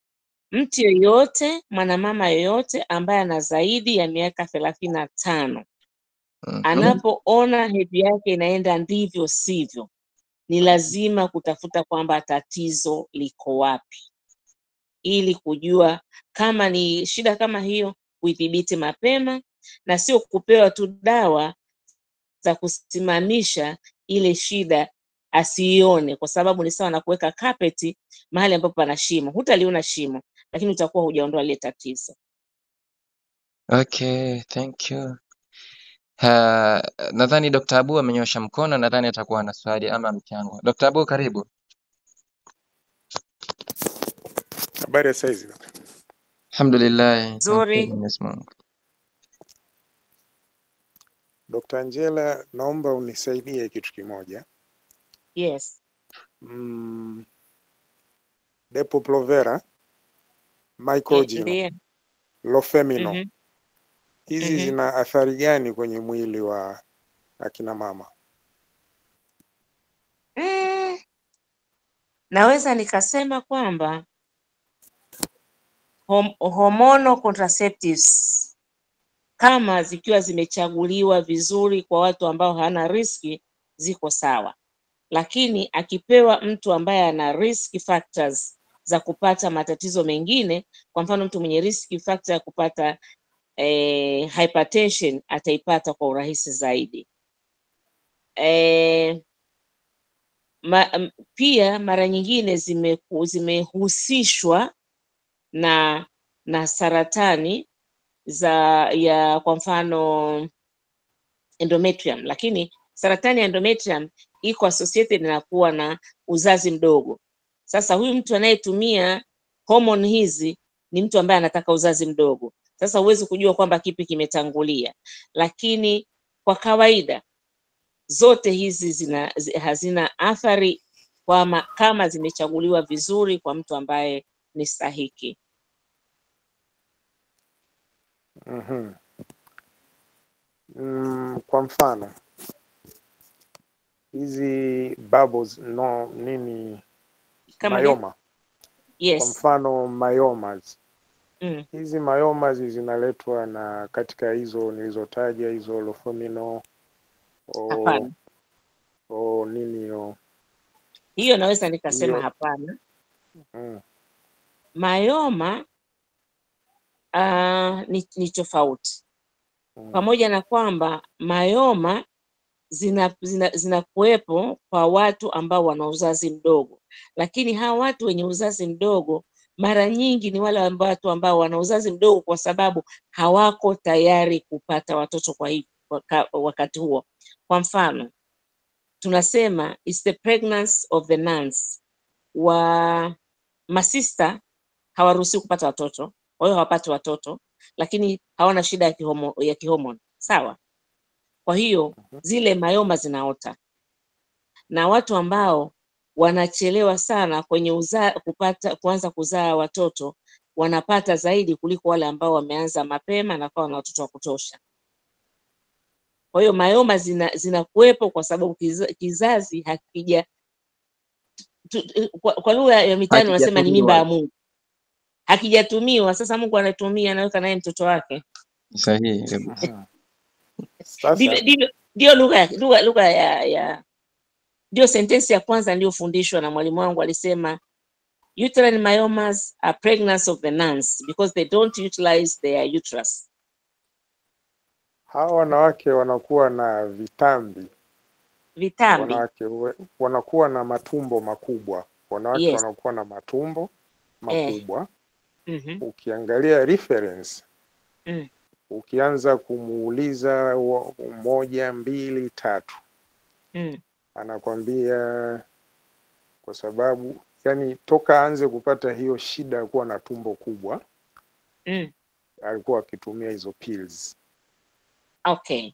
Mtu yoyote, mwanamama yoyote ambaye ana zaidi ya miaka 35 anapoona hedhi yake inaenda ndivyo sivyo, ni lazima kutafuta kwamba tatizo liko wapi, ili kujua kama ni shida kama hiyo, kuidhibiti mapema na sio kupewa tu dawa za kusimamisha ile shida asiione, kwa sababu ni sawa na kuweka carpet mahali ambapo pana shimo. Hutaliona shimo, lakini utakuwa hujaondoa ile tatizo. Okay, thank you. Nadhani Dr. Abu amenyosha mkono, nadhani atakuwa na swali ama mchango. Dr. Abu, karibu. Habari ya saizi? Alhamdulillah. Nzuri. Dr. Angela, naomba unisaidie kitu kimoja. Yes. Depo-Provera, microgino, lofemino. Hizi zina athari gani kwenye mwili wa akina mama? Naweza nikasema kwamba hormonal contraceptives kama zikiwa zimechaguliwa vizuri kwa watu ambao hawana riski ziko sawa, lakini akipewa mtu ambaye ana risk factors za kupata matatizo mengine, kwa mfano mtu mwenye risk factor ya kupata hypertension ataipata kwa urahisi zaidi. Pia mara nyingine zimehusishwa na saratani ya kwa mfano endometrium, lakini saratani ya endometrium iko associated na kuwa na uzazi mdogo. Sasa huyu mtu anayetumia hormone hizi ni mtu ambaye anataka uzazi mdogo. Sasa huwezi kujua kwamba kipi kimetangulia, lakini kwa kawaida zote hizi hazina athari kama zimechaguliwa vizuri kwa mtu ambaye ni stahiki. Kwa mfano hizi bubbles myoma. Yes. Kwa mfano myomas. Hizi myomas zinaletwa na katika hizo nilizotaja, hizo lofemino hiyo naweza nikasema hapana. Myoma ni tofauti. Pamoja na kwamba myoma zinakuwepo kwa watu ambao wana uzazi mdogo, lakini hawa watu wenye uzazi mdogo mara nyingi ni wale watu ambao wana uzazi mdogo kwa sababu hawako tayari kupata watoto kwa wakati huo. Kwa mfano tunasema is the pregnancy of the nuns. Masista hawaruhusiwi kupata watoto, kwa hiyo hawapati watoto, lakini hawana shida ya kihomoni, sawa? Kwa hiyo zile myoma zinaota, na watu ambao wanachelewa sana kwenye kuanza kuzaa watoto wanapata zaidi kuliko wale ambao wameanza mapema na kwa na watoto wa kutosha. Kwa hiyo myoma zinakuwepo kwa sababu kizazi hakija kwa lugha ya mitaani wanasema ni mimba ya Mungu. Hakijatumiwa, sasa Mungu anatumia, anaweka naye mtoto wake. Sahihi. Sasa Ndio lugha ya ndio sentensi ya kwanza niliyofundishwa na mwalimu wangu, alisema uterine myomas are pregnancy of the nuns because they don't utilize their uterus. hawa wanawake wanakuwa na vitambi. Wanawake wanakuwa na matumbo makubwa. Wanawake wanakuwa na matumbo makubwa. Ukiangalia reference, ukianza kumuuliza 1, 2, 3, anakwambia kwa sababu yani toka aanze kupata hiyo shida ya kuwa na tumbo kubwa, alikuwa akitumia hizo pills. Okay.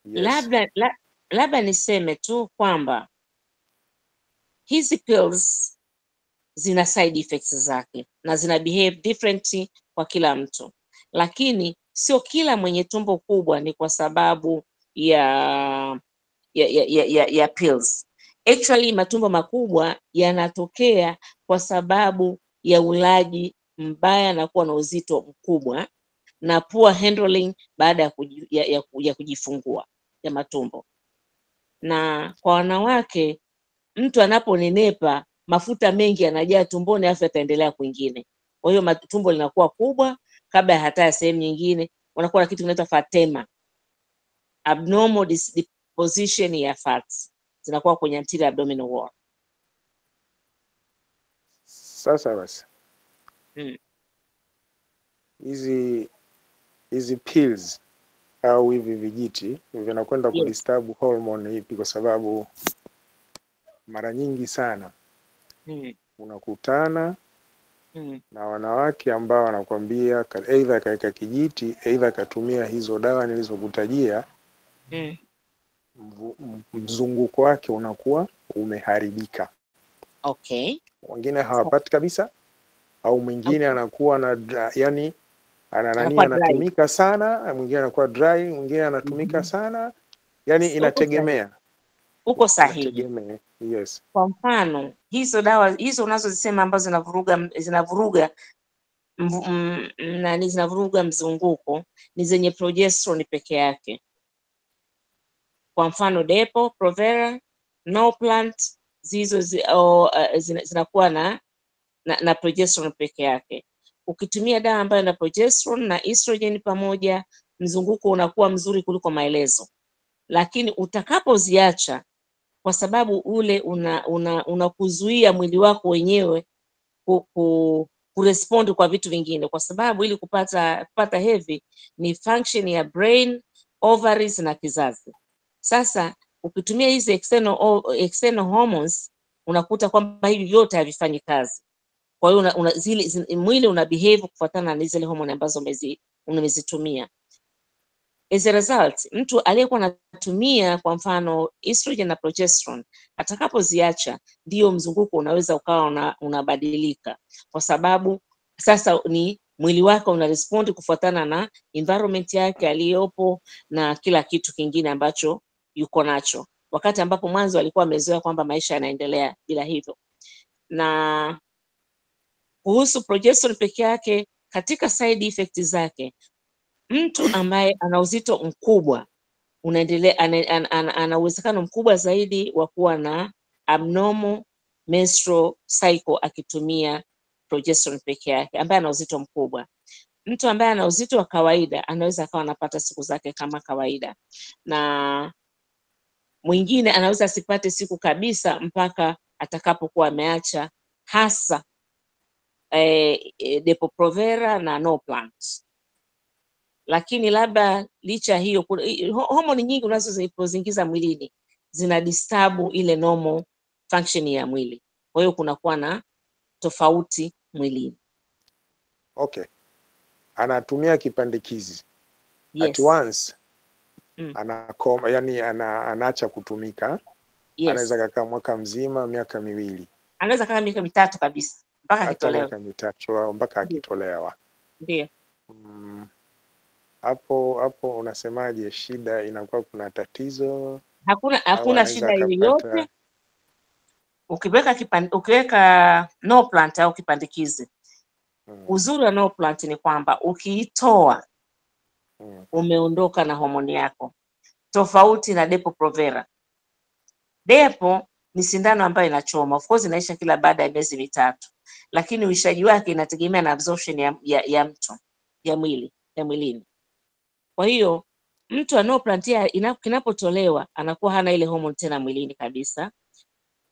Yes. Labda niseme tu kwamba hizi pills zina side effects zake na zina behave differently kwa kila mtu, lakini sio kila mwenye tumbo kubwa ni kwa sababu ya pills. Actually matumbo makubwa yanatokea kwa sababu ya ulaji mbaya na kuwa na uzito mkubwa na poor handling baada ya kujifungua ya matumbo. Na kwa wanawake, mtu anaponenepa mafuta mengi yanajaa tumboni afu yataendelea kwingine. Kwa hiyo tumbo linakuwa kubwa kabla hata ya sehemu nyingine, unakuwa na kitu kinaitwa fatema, abnormal deposition ya fats zinakuwa kwenye anterior abdominal wall. Sasa basi hizi pills au hivi vijiti vinakwenda kudisturb hormone ipi? Kwa sababu mara nyingi sana unakutana na wanawake ambao wanakwambia either kaeka kijiti either katumia hizo dawa nilizokutajia, mzunguko wake unakuwa umeharibika. Okay. Wengine hawapati kabisa, au mwingine anakuwa na yani anatumika sana, mwingine anakuwa dry, mwingine anatumika sana, yani inategemea. Uko sahihi. Inategemea. Yes. Kwa mfano hizo dawa hizo unazozisema ambazo zinavuruga mzunguko ni zenye progesterone peke yake. Kwa mfano Depo, Provera, Norplant, hizo zinakuwa na progesterone peke yake. Ukitumia dawa ambayo ina progesterone na estrogen pamoja, mzunguko unakuwa mzuri kuliko maelezo. Lakini utakapoziacha, kwa sababu ule unakuzuia mwili wako wenyewe kurespond kwa vitu vingine, kwa sababu ili kupata heavy ni function ya brain, ovaries na kizazi. Sasa ukitumia hizi external hormones unakuta kwamba hivi vyote havifanyi kazi. Kwa hiyo mwili una behave kufuatana na zile hormone ambazo umezitumia. As a result, mtu aliyekuwa anatumia kwa mfano estrogen na progesterone atakapoziacha, ndio mzunguko unaweza ukawa unabadilika, kwa sababu sasa ni mwili wake una respond kufuatana na environment yake aliyopo na kila kitu kingine ambacho yuko nacho, wakati ambapo mwanzo alikuwa amezoea kwamba maisha yanaendelea bila hivyo. Na kuhusu progesterone peke yake, katika side effect zake, mtu ambaye ana uzito mkubwa ana uwezekano mkubwa zaidi wa kuwa na abnormal menstrual cycle akitumia progesterone peke yake, ambaye ana uzito mkubwa. Mtu ambaye ana uzito wa kawaida anaweza akawa anapata siku zake kama kawaida, na mwingine anaweza asipate siku kabisa mpaka atakapokuwa ameacha hasa Depo-Provera na Norplant. Lakini labda licha hiyo, homoni nyingi unazoziingiza mwilini zina disturb ile normal function ya mwili, kwa hiyo kunakuwa na tofauti mwilini. Okay. Anatumia kipandikizi. Yes. At once anaacha kutumika. Yes. Anaweza kukaa mwaka mzima, miaka miwili. Anaweza kukaa miaka mitatu kabisa mpaka akitolewa. Miaka mitatu mpaka akitolewa. Ndio. hapo unasemaje, shida inakuwa kuna tatizo au Hakuna anaweza shida yoyote. akapata Ukiweka no plant au kipandikizi, uzuri wa no plant ni kwamba ukiitoa umeondoka na homoni yako, tofauti na Depo Provera. Depo ni sindano ambayo inachoma, of course inaisha kila baada ya miezi mitatu, lakini uishaji wake inategemea na absorption ya mtu mwilini. Kwa hiyo mtu anaoplantia kinapotolewa anakuwa hana ile hormone tena mwilini kabisa,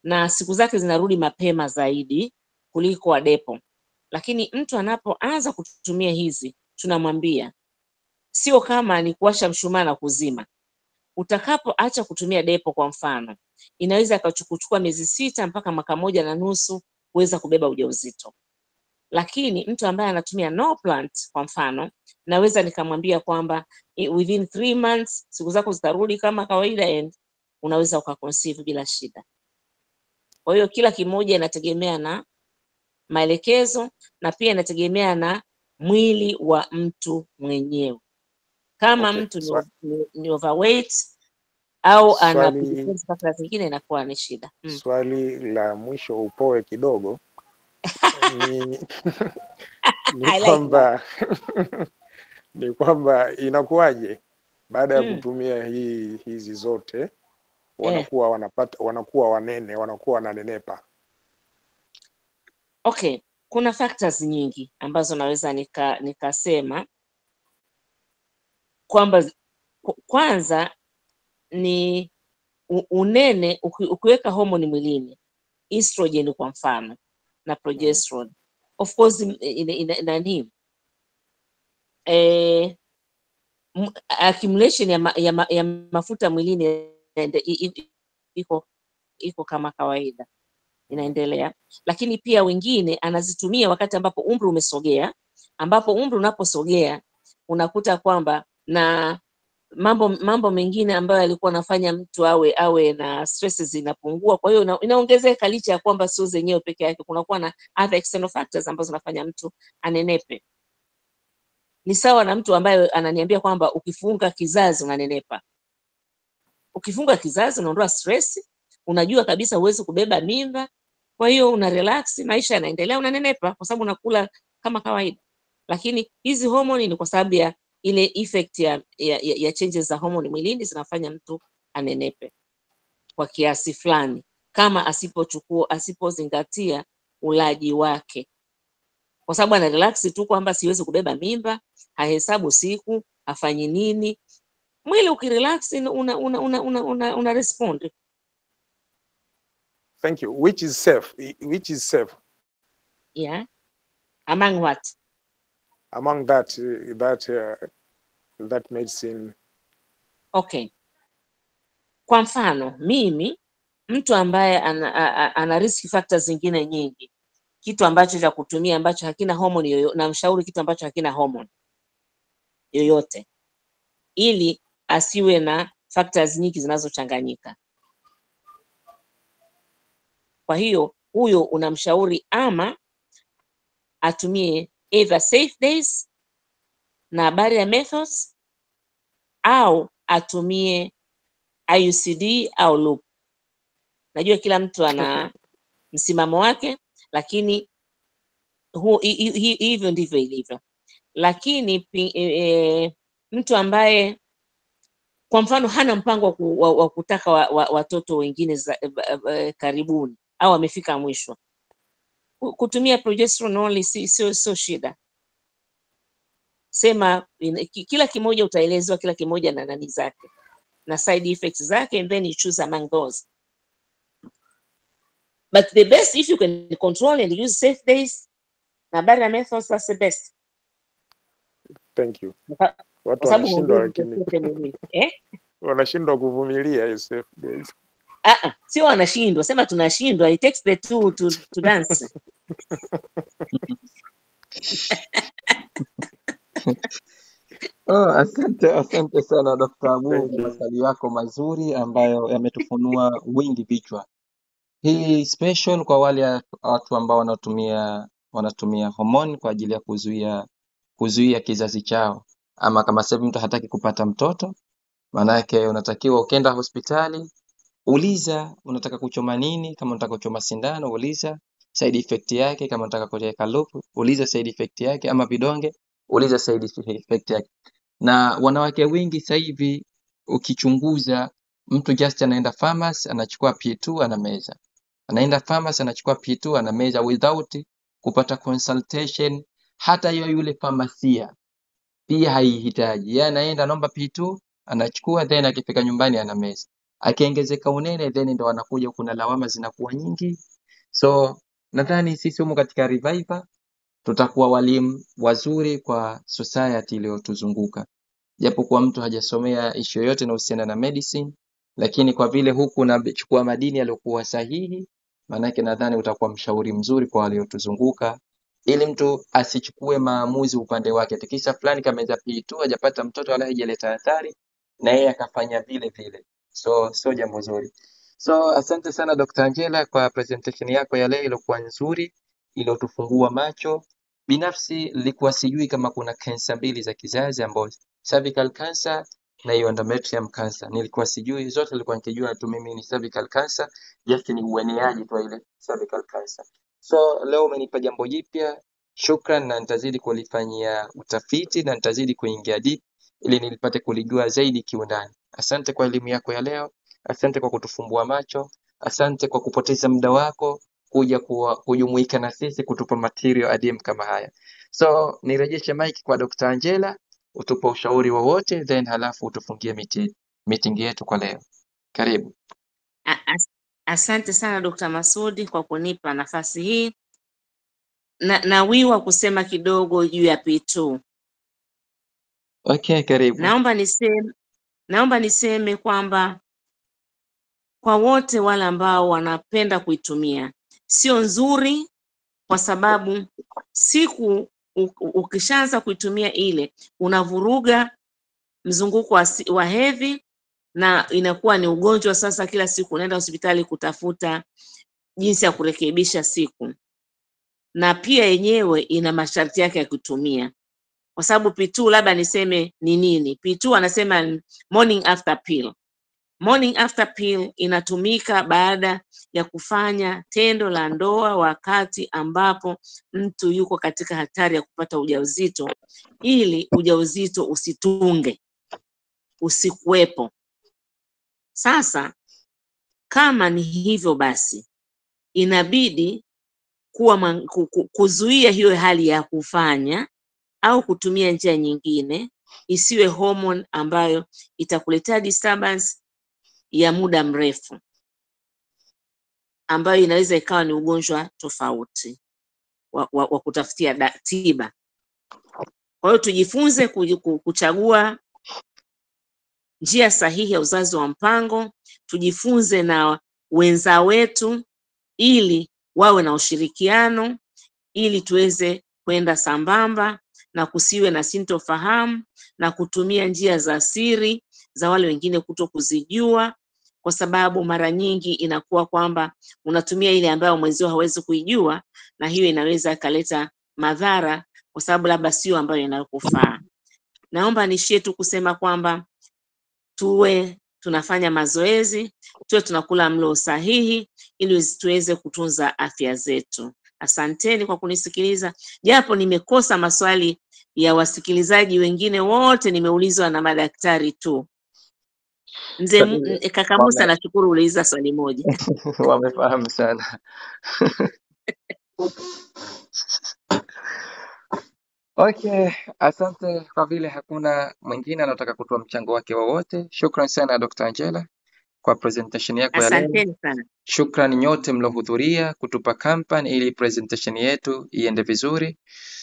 na siku zake zinarudi mapema zaidi kuliko wa Depo. Lakini mtu anapoanza kutumia hizi, tunamwambia sio kama ni kuwasha mshumaa na kuzima. Utakapoacha kutumia Depo kwa mfano, inaweza kuchukua miezi 6 mpaka mwaka 1.5 kuweza kubeba ujauzito. Lakini mtu ambaye anatumia no plant kwa mfano, naweza nikamwambia kwamba within 3 months siku zako zitarudi kama kawaida and unaweza ukaconceive bila shida. Kwa hiyo kila kimoja inategemea na maelekezo na pia inategemea na mwili wa mtu mwenyewe. Kama mtu ni overweight au ana predisposed factors zingine inakuwa ni shida. Swali la mwisho upoe kidogo ni kwamba inakuwaje baada ya kutumia hizi zote wanakuwa wanene, wanakuwa wananenepa? Okay, kuna factors nyingi ambazo naweza nikasema kwamba kwanza ni unene. Ukiweka homoni mwilini, estrogen kwa mfano na progesterone, of course accumulation ya mafuta mwilini iko kama kawaida, inaendelea. Lakini pia wengine anazitumia wakati ambapo umri umesogea, ambapo umri unaposogea unakuta kwamba na mambo mengine ambayo alikuwa anafanya mtu awe na stress zinapungua. Kwa hiyo inaongezeka, licha ya kwamba sio zenyewe peke yake, kunakuwa na other external factors ambazo zinafanya mtu anenepe. Ni sawa na mtu ambaye ananiambia kwamba ukifunga kizazi unanenepa. Ukifunga kizazi unaondoa stress, unajua kabisa huwezi kubeba mimba, kwa hiyo una relax, maisha yanaendelea, unanenepa kwa sababu unakula kama kawaida. Lakini hizi homoni ni kwa sababu ya ile effect ya changes za homoni mwilini zinafanya mtu anenepe kwa kiasi fulani, kama asipozingatia ulaji wake, kwa sababu ana relax tu kwamba siwezi kubeba mimba, hahesabu siku, hafanyi nini. Mwili ukirelax una respond. Thank you. Which is safe? Yeah. Among what? Among that medicine. Okay. Kwa mfano, mimi mtu ambaye ana risk factors zingine nyingi, kitu ambacho cha kutumia ambacho hakina hormone yoyote, na mshauri kitu ambacho hakina hormone yoyote, ili asiwe na factors nyingi zinazochanganyika. Kwa hiyo huyo unamshauri ama atumie either Safe Days na Barrier Methods au atumie IUCD au loop. Najua kila mtu ana msimamo wake, lakini hivyo ndivyo ilivyo. Lakini mtu ambaye kwa mfano hana mpango wa kutaka watoto wengine karibuni au amefika mwisho, kutumia progesterone only sio shida. Sema kila kimoja utaelezwa, kila kimoja na nani zake na side effects zake, and then you choose among those. But the best, if you can control and use Safe Days na Barrier Methods, that's the best. Thank you. Watu wanashindwa, lakini wanashindwa kuvumilia hiyo Safe Days. Sio wanashindwa, sema tunashindwa. It takes the two to dance. Asante sana Dr. Abu kwa maswali yako mazuri ambayo yametufunua wingi vichwa. Hii special kwa wale watu ambao wanatumia hormone kwa ajili ya kuzuia kizazi chao. ama kama sasa mtu hataki kupata mtoto, maana yake unatakiwa ukienda hospitali uliza unataka kuchoma nini. Kama unataka kuchoma sindano uliza side effect yake, kama unataka kuweka loop uliza side effect yake, ama vidonge uliza side effect yake. Na wanawake wengi sasa hivi ukichunguza, mtu just anaenda pharmacy anachukua P2 anameza, anaenda pharmacy anachukua P2 anameza without kupata consultation. Hata yule pharmacia pia haihitaji, yeye anaenda anaomba P2 anachukua, then akifika nyumbani anameza. Akiongezeka unene then ndo anakuja, kuna lawama zinakuwa nyingi. So nadhani sisi humu katika Reviver tutakuwa walimu wazuri kwa society iliyotuzunguka, japo kwa mtu hajasomea issue yoyote inayohusiana na medicine, lakini kwa vile huku unachukua madini yaliyokuwa sahihi, maanake nadhani utakuwa mshauri mzuri kwa waliotuzunguka, ili mtu asichukue maamuzi upande wake. Tikisa fulani kameza P2 hajapata mtoto wala haijaleta athari, na yeye akafanya vile vile. So jambo zuri. So asante sana Dr. Angela kwa presentation yako ya leo, ilikuwa nzuri, iliyotufungua macho. Binafsi nilikuwa sijui kama kuna kansa mbili za kizazi, ambazo cervical cancer na hiyo endometrium cancer. Nilikuwa sijui, zote nilikuwa nikijua tu mimi ni cervical cancer, just ni ueneaji tu ile cervical cancer. So leo umenipa jambo jipya, shukran, na nitazidi kulifanyia utafiti na nitazidi kuingia deep ili nilipate kulijua zaidi kiundani. Asante kwa elimu yako ya leo, asante kwa kutufumbua macho, asante kwa kupoteza muda wako kuja kujumuika na sisi kutupa material adimu kama haya. So nirejeshe mic kwa Dr. Angela, utupe ushauri wowote, then halafu utufungie meeting yetu kwa leo. Karibu. Asante sana Dr. Masudi kwa kunipa nafasi hii. Nawiwa kusema kidogo juu ya P2. Okay, karibu. Naomba niseme kwamba kwa wote wale ambao wanapenda kuitumia, sio nzuri, kwa sababu siku ukishaanza kuitumia ile unavuruga mzunguko wa hedhi, na inakuwa ni ugonjwa sasa. Kila siku unaenda hospitali kutafuta jinsi ya kurekebisha siku, na pia yenyewe ina masharti yake ya kutumia, kwa sababu P2 labda niseme ni nini. P2 anasema morning after pill. Morning after pill inatumika baada ya kufanya tendo la ndoa, wakati ambapo mtu yuko katika hatari ya kupata ujauzito, ili ujauzito usitunge, usikuwepo. Sasa kama ni hivyo, basi inabidi kuzuia hiyo hali ya kufanya au kutumia njia nyingine, isiwe hormone ambayo itakuletea disturbance ya muda mrefu, ambayo inaweza ikawa ni ugonjwa tofauti wa kutafutia tiba. Kwa hiyo tujifunze kuchagua njia sahihi ya uzazi wa mpango, tujifunze na wenza wetu ili wawe na ushirikiano, ili tuweze kwenda sambamba na kusiwe na sintofahamu, na kutumia njia za siri za wale wengine kuto kuzijua, kwa sababu mara nyingi inakuwa kwamba unatumia ile ambayo mwenzio hawezi kuijua, na hiyo inaweza ikaleta madhara, kwa sababu labda sio ambayo inakufaa. Naomba nishie tu kusema kwamba tuwe tunafanya mazoezi, tuwe tunakula mlo sahihi, ili tuweze kutunza afya zetu. Asanteni kwa kunisikiliza, japo nimekosa maswali ya wasikilizaji wengine wote, nimeulizwa na madaktari tu. Mzee kaka Musa, nashukuru uliuliza swali moja. Wamefahamu sana. Okay, asante. Kwa vile hakuna mwingine anataka kutoa mchango wake wowote, shukran sana Dr. Angela kwa presentation yako ya leo. Asanteni sana. Shukrani nyote mlohudhuria kutupa kampani ili presentation yetu iende vizuri.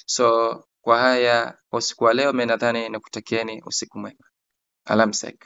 So kwa haya, usiku wa leo mimi nadhani nakutakieni usiku mwema. Alamsek.